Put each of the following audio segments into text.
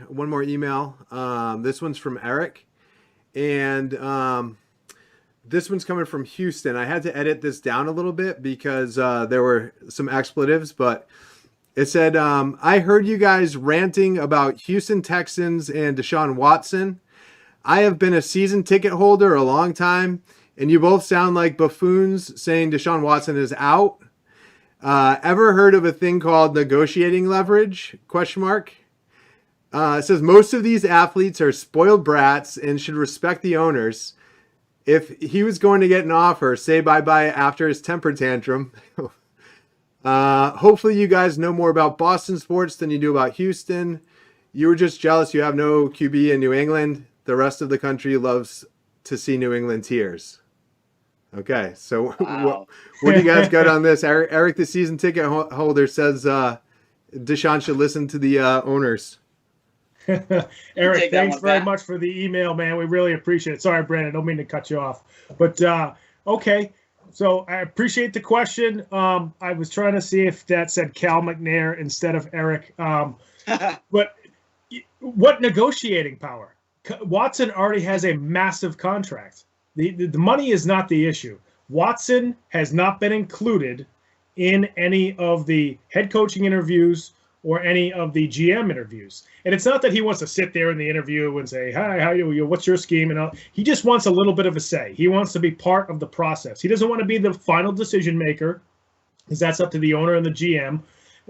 one more email. This one's from Eric, and this one's coming from Houston. I had to edit this down a little bit because there were some expletives, but it said, I heard you guys ranting about Houston Texans and Deshaun Watson. I have been a season ticket holder a long time, and you both sound like buffoons saying Deshaun Watson is out. Ever heard of a thing called negotiating leverage? Question mark. It says most of these athletes are spoiled brats and should respect the owners. If he was going to get an offer, say bye-bye after his temper tantrum. Hopefully you guys know more about Boston sports than you do about Houston. You were just jealous you have no QB in New England. The rest of the country loves to see New England tears. Okay, so Wow. what do you guys got on this? Eric, the season ticket holder, says Deshaun should listen to the owners. Eric, thanks very much for the email, man. We really appreciate it. Sorry, Brandon, don't mean to cut you off. But, okay, so I appreciate the question. I was trying to see if that said Cal McNair instead of Eric. But what negotiating power? Watson already has a massive contract. The money is not the issue. Watson has not been included in any of the head coaching interviews or any of the GM interviews. And it's not that he wants to sit there in the interview and say, hi, how are you? What's your scheme? And all. He just wants a little bit of a say. He wants to be part of the process. He doesn't want to be the final decision maker, because that's up to the owner and the GM.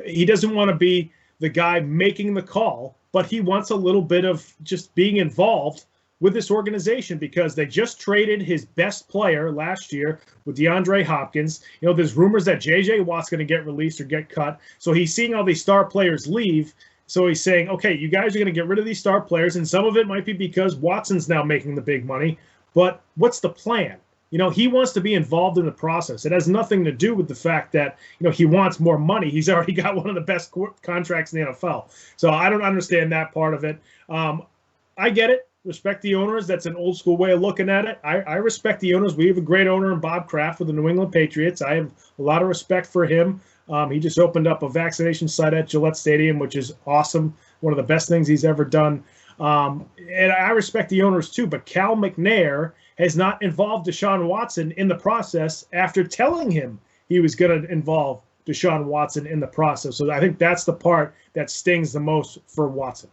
He doesn't want to be the guy making the call, but he wants a little bit of just being involved with this organization, because they just traded his best player last year with DeAndre Hopkins. You know, there's rumors that J.J. Watt's going to get released or get cut. So he's seeing all these star players leave. So he's saying, okay, you guys are going to get rid of these star players. And some of it might be because Watson's now making the big money. But what's the plan? You know, he wants to be involved in the process. It has nothing to do with the fact that, you know, he wants more money. He's already got one of the best contracts in the NFL. So I don't understand that part of it. I get it. Respect the owners. That's an old school way of looking at it. I respect the owners. We have a great owner in Bob Kraft with the New England Patriots. I have a lot of respect for him. He just opened up a vaccination site at Gillette Stadium, which is awesome. One of the best things he's ever done. And I respect the owners too. But Cal McNair has not involved Deshaun Watson in the process after telling him he was going to involve Deshaun Watson in the process. So I think that's the part that stings the most for Watson.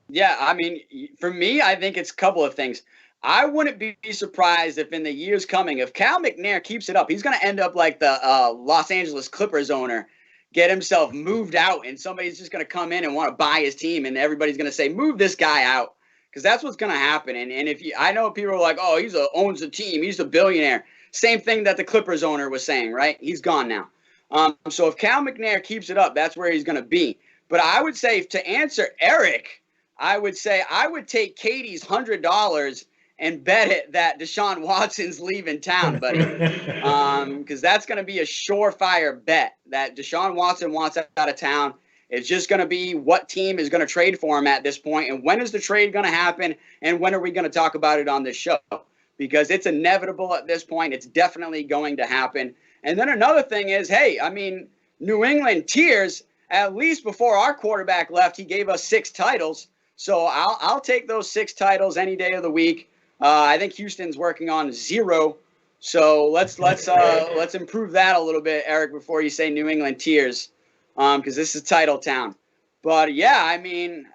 Yeah, I mean, for me, I think it's a couple of things. I wouldn't be surprised if in the years coming, if Cal McNair keeps it up, he's going to end up like the Los Angeles Clippers owner, get himself moved out, and somebody's just going to come in and want to buy his team, and everybody's going to say, move this guy out, because that's what's going to happen. And if you, I know people are like, oh, owns the team, he's a billionaire. Same thing that the Clippers owner was saying, right? He's gone now. So if Cal McNair keeps it up, that's where he's going to be. But I would say, to answer Eric, I would say I would take Katie's $100 and bet it that Deshaun Watson's leaving town, buddy. Because that's going to be a surefire bet that Deshaun Watson wants out of town. It's just going to be what team is going to trade for him at this point, and when is the trade going to happen, and when are we going to talk about it on this show? Because it's inevitable at this point. It's definitely going to happen. And then another thing is, hey, I mean, New England tears. At least before our quarterback left, he gave us 6 titles. So I'll take those 6 titles any day of the week. I think Houston's working on 0. So let's improve that a little bit, Eric, before you say New England tears, because this is title town. But yeah, I mean,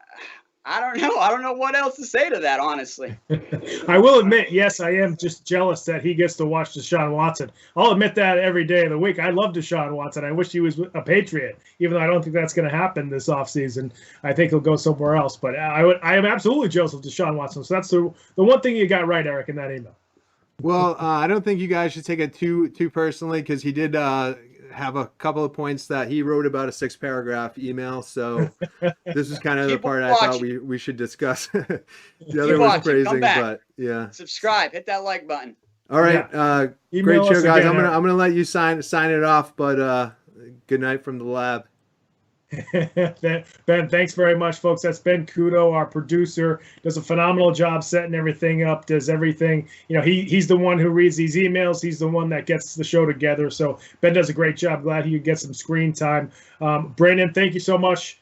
I don't know. I don't know what else to say to that, honestly. I will admit, yes, I am just jealous that he gets to watch Deshaun Watson. I'll admit that every day of the week. I love Deshaun Watson. I wish he was a Patriot, even though I don't think that's going to happen this offseason. I think he'll go somewhere else. But I am absolutely jealous of Deshaun Watson. So that's the one thing you got right, Eric, in that email. Well, I don't think you guys should take it too personally, because he did have a couple of points that he wrote about a 6-paragraph email. So this is kind of the part I thought we should discuss. The other was praising, but yeah. Subscribe, hit that like button. All right. Yeah. Great show, guys. I'm gonna let you sign it off, but good night from the lab. Ben, thanks very much, folks. That's Ben Kudo, our producer. Does a phenomenal job setting everything up, does everything. You know, he's the one who reads these emails. He's the one that gets the show together. So Ben does a great job. Glad he could get some screen time. Brandon, thank you so much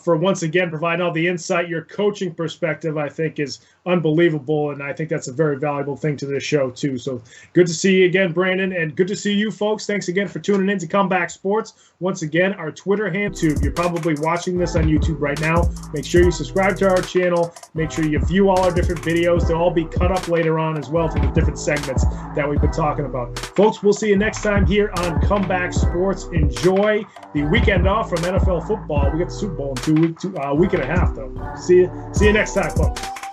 for once again providing all the insight. Your coaching perspective, I think, is unbelievable, and I think that's a very valuable thing to this show too. So good to see you again, Brandon, and good to see you folks. Thanks again for tuning in to Comeback Sports. Once again, our Twitter handle. You're probably watching this on YouTube right now. Make sure you subscribe to our channel. Make sure you view all our different videos. They'll all be cut up later on as well for the different segments that we've been talking about. Folks, we'll see you next time here on Comeback Sports. Enjoy the weekend off from NFL football. We get the Super Bowl in a week and a half, though. See you next time, folks.